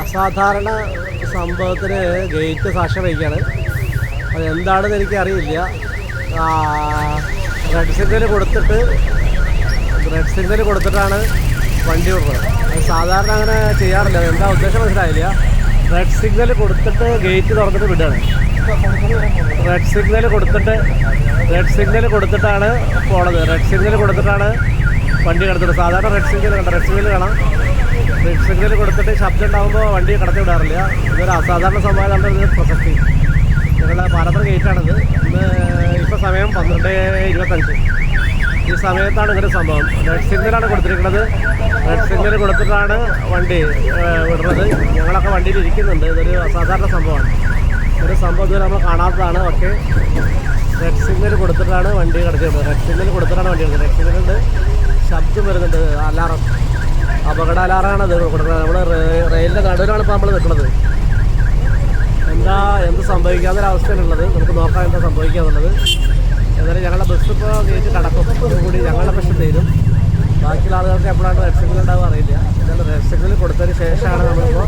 അസാധാരണ സംഭവത്തിന് ഗേറ്റ് സാക്ഷ്യം വഹിക്കുകയാണ്. അതെന്താണെന്ന് എനിക്കറിയില്ല. റെഡ് സിഗ്നൽ കൊടുത്തിട്ടാണ് വണ്ടി വിടുന്നത്. അത് സാധാരണ അങ്ങനെ ചെയ്യാറില്ല. എന്താ ഉദ്ദേശം മനസ്സിലായില്ല. റെഡ് സിഗ്നൽ കൊടുത്തിട്ട് ഗേറ്റ് തുറന്നിട്ട് വിടുകയാണ്. റെഡ് സിഗ്നൽ കൊടുത്തിട്ടാണ് പോണത്. റെഡ് സിഗ്നൽ കൊടുത്തിട്ടാണ് വണ്ടി കിടത്തുന്നത്. സാധാരണ റെഡ് സിഗ്നൽ കാണാം. റെഡ് സിഗ്നൽ കൊടുത്തിട്ട് ശബ്ദം ഉണ്ടാകുമ്പോൾ വണ്ടി കടത്തി വിടാറില്ല. ഇതൊരു അസാധാരണ സംഭവമാണ്. ഇതിന് പ്രസക്തി ഞങ്ങളുടെ പാലത്തറ ഗേറ്റാണിത്. ഇപ്പോൾ സമയം 12:25. ഈ സമയത്താണ് ഇങ്ങനെ സംഭവം. റെഡ് സിഗ്നലാണ് കൊടുത്തിരിക്കുന്നത്. റെഡ് സിഗ്നൽ കൊടുത്തിട്ടാണ് വണ്ടി വിടുന്നത്. ഞങ്ങളൊക്കെ വണ്ടിയിൽ ഇരിക്കുന്നുണ്ട്. ഇതൊരു അസാധാരണ സംഭവമാണ്. ഒരു സംഭവം ഇതുവരെ നമ്മൾ കാണാത്തതാണ്. പക്ഷേ റെഡ് സിഗ്നൽ കൊടുത്തിട്ടാണ് വണ്ടി കിടക്കുന്നത്. റെഡ് സിഗ്നലുണ്ട്. ശബ്ദം വരുന്നുണ്ട്. അലാറം, അപകട അലാറാണ് ഇത് കൊടുക്കുന്നത്. നമ്മൾ റെയിലിൻ്റെ നടുവിലാണ് ഇപ്പോൾ നമ്മൾ നിൽക്കുന്നത്. എന്ത് സംഭവിക്കാത്തൊരവസ്ഥയിലുള്ളത്. നമുക്ക് നോക്കാം എന്താ സംഭവിക്കാന്നുള്ളത്. എന്നാലും ഞങ്ങളുടെ ബസ് ഇപ്പോൾ ഗേറ്റ് കടക്കും. അതുകൂടി ഞങ്ങളുടെ പ്രശ്നം തീരും. ബാക്കിയുള്ള ആളുകൾക്ക് എപ്പോഴാണ് റെഡ് സിഗ്നൽ ഉണ്ടാവുക അറിയില്ല. എന്നാലും റെഡ് സിഗ്നൽ കൊടുത്തതിന് ശേഷമാണ് നമ്മളിപ്പോൾ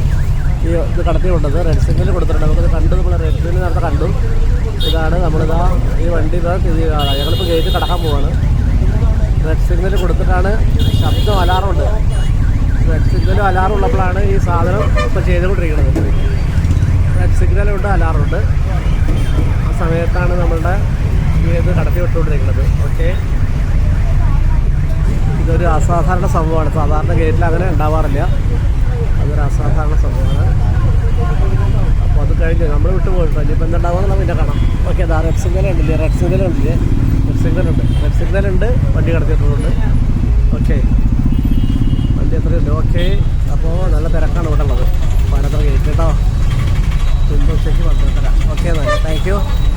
ഇത് കടത്തി വിട്ടത്. റെഡ് സിഗ്നൽ കൊടുത്തിട്ടുണ്ട്. നമുക്കത് കണ്ടു. നമ്മൾ റെഡ് സിഗ്നൽ നേരത്തെ കണ്ടു. ഇതാണ് നമ്മളിതാ ഈ വണ്ടി ഞങ്ങളിപ്പോൾ ഗേറ്റ് കടക്കാൻ പോവാണ്. റെഡ് സിഗ്നൽ കൊടുത്തിട്ടാണ് ശബ്ദം അലാറമുണ്ട്. റെഡ് സിഗ്നലും അലാറും ഉള്ളപ്പോഴാണ് ഈ സാധനം ഇപ്പോൾ ചെയ്തുകൊണ്ടിരിക്കുന്നത്. റെഡ് സിഗ്നലുണ്ട്, അലാറുണ്ട്. ആ സമയത്താണ് നമ്മളുടെ ഇത് കടത്തി വിട്ടുകൊണ്ടിരിക്കുന്നത്. ഓക്കെ, ഇതൊരു അസാധാരണ സംഭവമാണ്. സാധാരണ ഗേറ്റിൽ അങ്ങനെ ഉണ്ടാവാറില്ല. അതൊരു അസാധാരണ സംഭവമാണ്. അപ്പോൾ അത് കഴിഞ്ഞ് നമ്മൾ വിട്ടു പോയിട്ടോ. ഇനിയിപ്പോൾ എന്തുണ്ടാവുമെന്നുള്ള പിന്നെ കാണാം. ഓക്കെ, അതാ റെഡ് സിഗ്നൽ ഉണ്ടല്ലേ. റെഡ് സിഗ്നലുണ്ട്. വണ്ടി കടത്തിയിട്ടുണ്ട്. ഓക്കെ, വണ്ടി എത്രയുണ്ട്. ഓക്കെ, അപ്പോൾ നല്ല തിരക്കാണ് ഇവിടെ ഉള്ളത്. പാലത്തറ ഗേറ്റ് കേട്ടോ. ഉച്ചയ്ക്ക് 12:30.